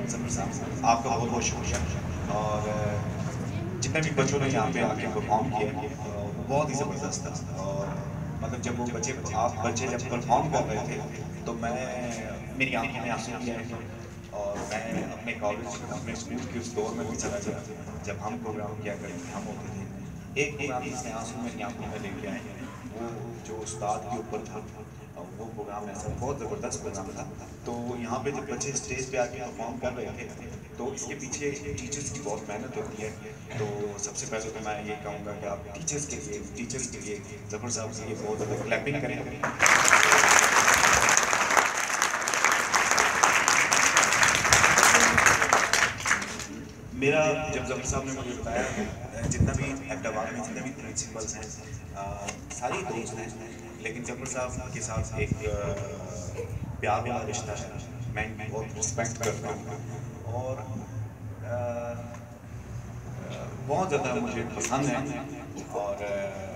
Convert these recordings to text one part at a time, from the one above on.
ظفر صاحب آپ کا بہت بہت شکریہ، اور جتنے بھی بچوں نے یہاں پہ آ کے پرفارم کیا وہ بہت ہی زبردست تھا، اور مطلب جب وہ بچے جب پرفارم کر رہے تھے تو میری آنکھوں میں آنسو بھی آئے، اور میں اپنے کالج اپنے اسکول کے اس دور میں بھی چلا گیا جب ہم پروگرام کیا کرتے ہم ہوتے تھے. ایک پروگرام جس نے آنسو میری آنکھوں میں لے کے آئے وہ جو استاد کے اوپر تھا، وہ پروگرام ایسا بہت زبردست پروگرام تھا. تو یہاں پہ جب بچے اسٹیج پہ آ کے پرفارم کر رہے تھے تو اس کے پیچھے ٹیچرس کی بہت محنت ہوتی ہے. تو سب سے پہلے تو میں یہ کہوں گا کہ آپ ٹیچرس کے لیے ظفر صاحب کے لیے بہت زیادہ کلیپنگ کریں. میرا جب ظفر صاحب نے مجھے بتایا جتنا بھی احمدآباد میں جتنے بھی پرنسپلس ہیں سارے دوست ہیں، لیکن ظفر صاحب کے ساتھ ایک پیار والا رشتہ ہے، میں ان کی بہت رسپیکٹ کرتا ہوں اور بہت زیادہ مجھے پسند ہے، اور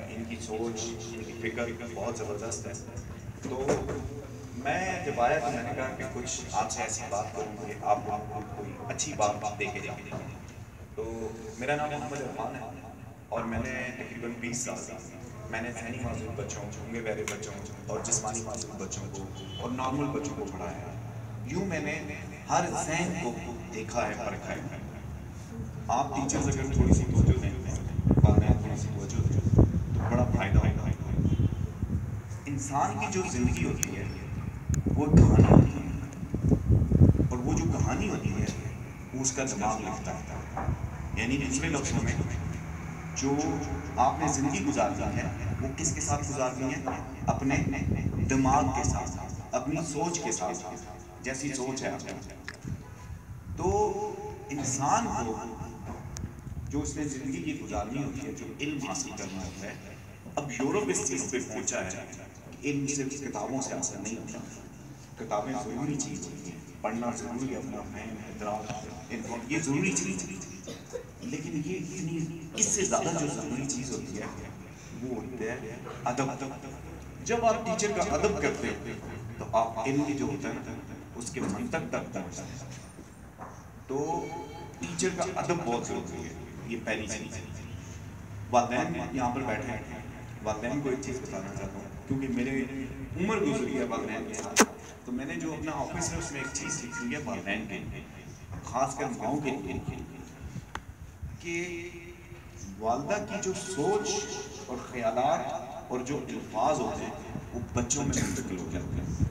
ان کی سوچ ان کی فکر بہت زبردست ہے. تو میں جب آیا تو میں نے کہا کہ کچھ آپ سے ایسی بات کروں کہ آپ لوگوں کو کوئی اچھی بات دے کے جاؤں. تو میرا نام محمد عرفان ہے اور میں نے تقریباً 20 سال میں نے ذہنی معذور بچوں، گونگے بہرے بچوں اور جسمانی معذور بچوں کو اور نارمل بچوں کو پڑھایا ہے. یوں میں نے ہر ذہن کو دیکھا ہے، پرکھا ہے. آپ ٹیچرز اگر تھوڑی سی توجہ دیں، والدین تھوڑی سی توجہ دیں تو بڑا فائدہ ہوگا. انسان کی جو زندگی ہوتی ہے وہ کہانی ہوتی ہے، اور وہ جو کہانی ہوتی ہے وہ اس کا دماغ لکھتا ہے. یعنی دوسرے لفظوں میں جو آپ نے زندگی گزارنی ہے وہ کس کے ساتھ گزارنی ہے؟ اپنے دماغ کے ساتھ، اپنی سوچ کے ساتھ، جیسی سوچ ہے آپ کی. تو انسان کو جو اس نے زندگی کی گزارنی ہوتی ہے، جو علم حاصل کرنا ہوتا ہے، اب یورپ اس چیز پہ پہنچا ہے کہ علم صرف کتابوں سے حاصل نہیں ہوتا. کتابیں ضروری چیز ہوتی ہیں، پڑھنا ضروری ہے، اپنا فہم ادراک یہ ضروری چیز ہے، لیکن یہ اتنی اس سے زیادہ جو ضروری چیز ہوتی ہے وہ ہوتی ہے ادب. جب آپ ٹیچر کا ادب کرتے ہیں تو آپ علم جو ہوتا ہے نا اس کے منطق تک پہنچتے ہیں. تو ٹیچر کا ادب بہت ضروری ہے، یہ پہلی چیز ہے. والدین یہاں پر بیٹھے ہیں، والدین کو ایک چیز بتانا چاہتا ہوں کیونکہ میرے عمر گزری ہے والدین کے ساتھ، تو میں نے جو اپنا آفس ہے اس میں ایک چیز لکھی ہوئی ہے والدین کے لیے، خاص کر ماؤں کے لیے، کہ والدہ کی جو سوچ اور خیالات اور جو الفاظ ہوتے ہیں وہ بچوں میں منتقل ہو جاتے ہیں.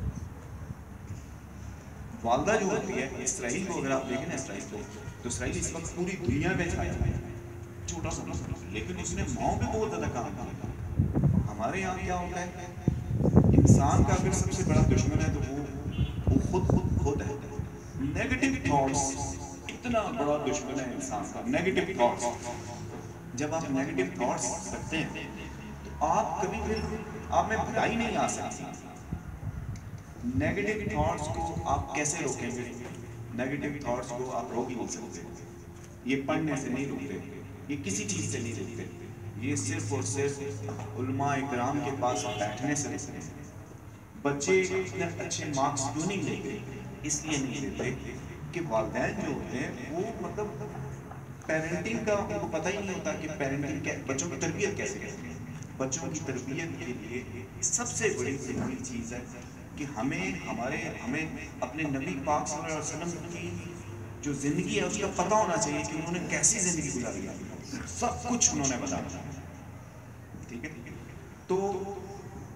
والدہ جو ہوتی ہے اسرائیل کو اگر آپ دیکھیں نا، اسرائیل کو، تو اسرائیل اس وقت پوری دنیا میں چھایا ہے، چھوٹا سا لیکن اس نے ماؤں پہ بہت زیادہ کام کیا. ہمارے یہاں کیا ہوتا ہے، انسان کا اگر سب سے بڑا دشمن ہے تو وہ خود ہے. نیگیٹو تھاٹس اتنا بڑا دشمن ہے انسان کا، نیگیٹو تھاٹس. جب آپ نیگیٹو تھاٹس رکھتے ہیں تو آپ کبھی پھر آپ میں بھلائی نہیں آ سکتی. نیگیٹو تھاٹس کو آپ کیسے روکیں گے؟ نیگیٹو تھاٹس کو آپ روک ہی نہیں سکتے. یہ پڑھنے سے نہیں روکتے، یہ کسی چیز سے نہیں روکتے، یہ صرف اور صرف علماء اکرام کے پاس بیٹھنے سے روکتے ہیں. بچے اتنے اچھے مارکس کیوں نہیں لیتے؟ اس لیے نہیں لیتے کہ والدین جو ہوتے ہیں وہ مطلب پیرنٹنگ کا ان کو پتہ ہی نہیں ہوتا کہ پیرنٹنگ بچوں کی تربیت کیسے کریں. بچوں کی تربیت کے لیے سب سے بڑی ضروری چیز ہے کہ ہمیں اپنے نبی پاک صلی اللہ علیہ وسلم کی جو زندگی ہے اس کا پتہ ہونا چاہیے کہ انہوں نے کیسی زندگی گزاری ہے. سب کچھ انہوں نے بتایا، ٹھیک ہے. تو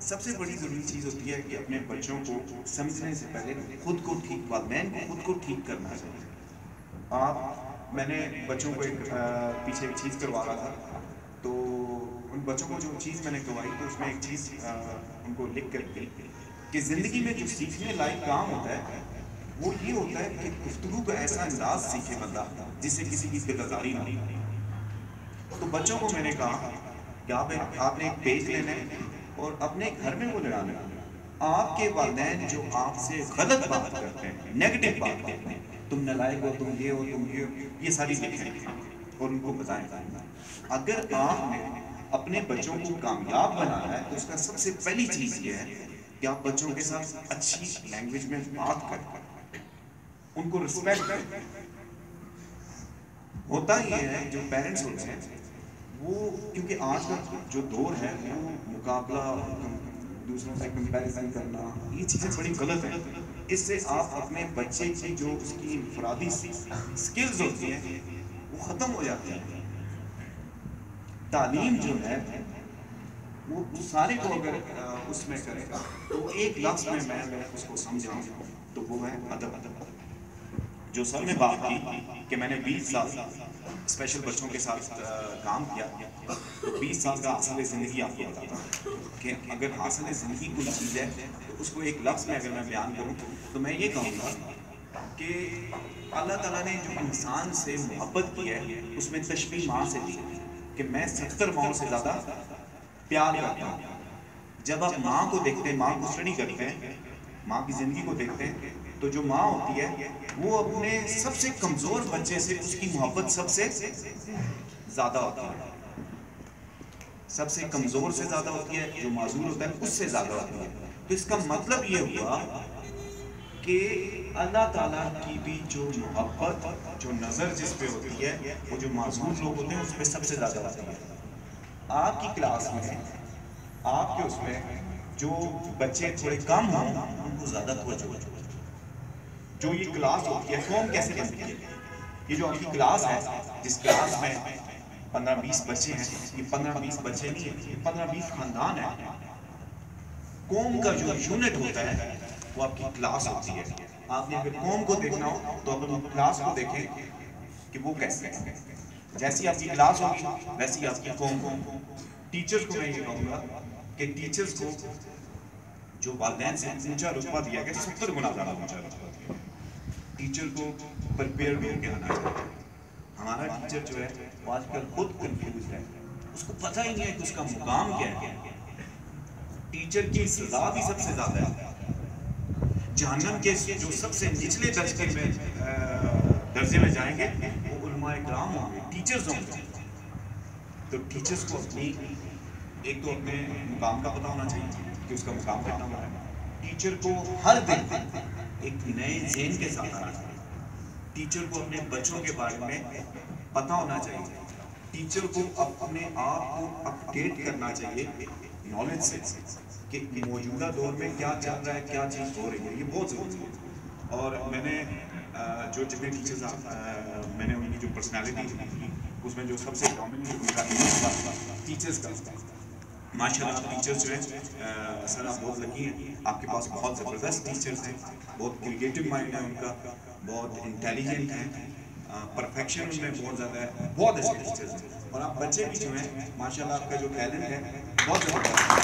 سب سے بڑی ضروری چیز ہوتی ہے کہ اپنے بچوں کو سمجھنے سے پہلے خود کو ٹھیک، والدین کو خود کو ٹھیک کرنا چاہیے. میں نے بچوں کو ایک پیچھے ایک چیز کروا رہا تھا، تو ان بچوں کو جو چیز میں نے کروائی تو اس میں ایک چیز ان کو لکھ کر دی کہ زندگی میں جو سیکھنے لائق کام ہوتا ہے وہ یہ ہوتا ہے کہ گفتگو کا ایسا انداز سیکھے بندہ جس سے کسی کی دل آزاری نہ ہو. تو بچوں کو میں نے کہا کہ آپ نے ایک پیج لینا ہے اور اپنے گھر میں وہ لڑانا ہے. آپ کے والدین جو آپ سے غلط بات کرتے ہیں، نیگیٹو بات کرتے ہیں، تم نالائق ہو، تم یہ ہو، تم یہ ہو، یہ ساری لکھیں اور ان کو بتائیں. اگر آپ نے اپنے بچوں کو کامیاب بنانا ہے تو اس کا سب سے پہلی چیز یہ ہے کہ آپ بچوں کے ساتھ اچھی لینگویج میں بات کریں. ان کو رسپیکٹ ہوتا ہی ہے. جو پیرنٹس ہوتے ہیں وہ کیونکہ آج کا جو دور ہے وہ مقابلہ دوسروں سے کمپیریزن کرنا یہ چیزیں بڑی غلط ہیں. اس سے آپ اپنے بچے کی جو اس کی انفرادی سکلز ہوتی ہیں وہ ختم ہو جاتی ہیں. تعلیم جو ہے وہ سارے کو اگر اس میں کرے گا تو ایک لفظ میں اس کو سمجھاؤں تو وہ ہے ادب. جو سر نے بات کی کہ میں نے 20 سال اسپیشل بچوں کے ساتھ کام کیا تو 20 سال کا حاصل زندگی آپ کو بتاتا ہوں کہ اگر حاصل زندگی کوئی چیز ہے تو اس کو ایک لفظ میں اگر میں بیان کروں تو میں یہ کہوں گا کہ اللہ تعالیٰ نے جو انسان سے محبت کی ہے اس میں تشبیہ ماں سے دی کہ میں 70 ماؤں سے زیادہ پیار کرتا ہوں. جب آپ ماں کو دیکھتے ہیں, ماں کو اسٹڈی کرتے ہیں, ماں کی زندگی کو دیکھتے ہیں تو جو ماں ہوتی ہے وہ اپنے سب سے کمزور بچے سے اس کی محبت سب سے زیادہ ہوتی ہے. سب سے کمزور سے زیادہ ہوتی ہے, جو معذور ہوتا ہے اس سے زیادہ ہوتی ہے. تو اس کا مطلب یہ ہوا کہ اللہ تعالیٰ کی بھی جو محبت, جو نظر جس پہ ہوتی ہے وہ جو معذور لوگ ہوتے ہیں اس پہ سب سے زیادہ ہوتی ہے. آپ کی کلاس میں, آپ کے اس میں جو بچے تھوڑے کم ہوں ان کو زیادہ توجہ ہوتی ہے. جو یہ کلاس ہوتی ہے قوم کیسے بنتی ہے, یہ جو آپ کی کلاس ہے جس کلاس میں 15-20 بچے ہیں, یہ 15-20 بچے نہیں ہیں, یہ 15-20 خاندان ہیں. قوم کا جو یونٹ ہوتا ہے وہ آپ کی کلاس ہوتی ہے. آپ نے اگر قوم کو دیکھنا ہو تو اپنی کلاس کو دیکھیں کہ وہ کیسے ہے. جیسی آپ کی کلاس ہوگی ویسی آپ کی قوم ہوگی. ٹیچرز کو میں یہ کہوں گا کہ ٹیچرز کو جو والدین سے اونچا رتبہ دیا گیا 70 گنا زیادہ اونچا رتبہ دیا. ٹیچر کو پریپیئر بھی ہو کے آنا چاہیے. ہمارا ٹیچر جو ہے وہ آج کل خود کنفیوز ہے, اس کو پتہ ہی نہیں ہے کہ اس کا مقام کیا ہے. ٹیچر کی سزا بھی سب سے زیادہ ہے. جہنم کے جو سب سے نچلے درجے میں جائیں گے وہ علماء کرام ہوں گے, ٹیچرز ہوں گے. تو ٹیچرز کو اپنی ایک تو اپنے مقام کا پتہ ہونا چاہیے کہ اس کا مقام کتنا بڑا ہے. ٹیچر کو ہر دن ایک نئے ذہن کے ساتھ آنا چاہیے. ٹیچر کو اپنے بچوں کے بارے میں پتہ ہونا چاہیے. ٹیچر کو اپنے آپ کو اپڈیٹ کرنا چاہیے نالج سے کہ موجودہ دور میں کیا چل رہا ہے, کیا چیز ہو رہی ہے. یہ بہت ضروری ہے. اور میں نے جو جتنے ٹیچرز میں نے ان کی جو پرسنالٹی اس میں جو سب سے کامن ان کا ٹیچرز کا ماشاء اللہ ٹیچرز جو ہیں سر آپ بہت لکی ہیں, آپ کے پاس بہت زبردست ٹیچرز ہیں, بہت کریٹیو مائنڈ ہے ان کا, بہت انٹیلیجنٹ ہیں, پرفیکشن ان میں بہت زیادہ ہے, بہت اچھے ٹیچرز ہیں. اور آپ بچے بھی جو ہیں ماشاء اللہ آپ کا جو ٹیلنٹ ہے بہت زبردست ہے.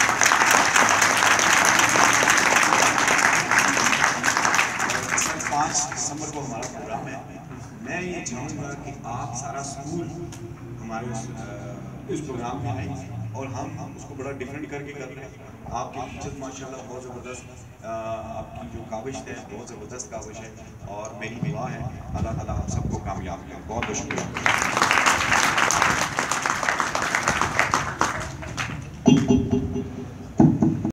5 دسمبر کو ہمارا پروگرام ہے. میں یہ چاہوں گا کہ آپ سارا اسکول ہمارے اس پروگرام میں آئیں اور ہم اس کو بڑا ڈفرینٹ کر کے کر رہے ہیں. آپ کے ٹیچرز ماشاء اللہ بہت زبردست, آپ کی جو کاوش ہے بہت زبردست کاوش ہے, اور میری دعا ہے اللہ تعالیٰ آپ سب کو کامیاب کرے. بہت بہت شکریہ.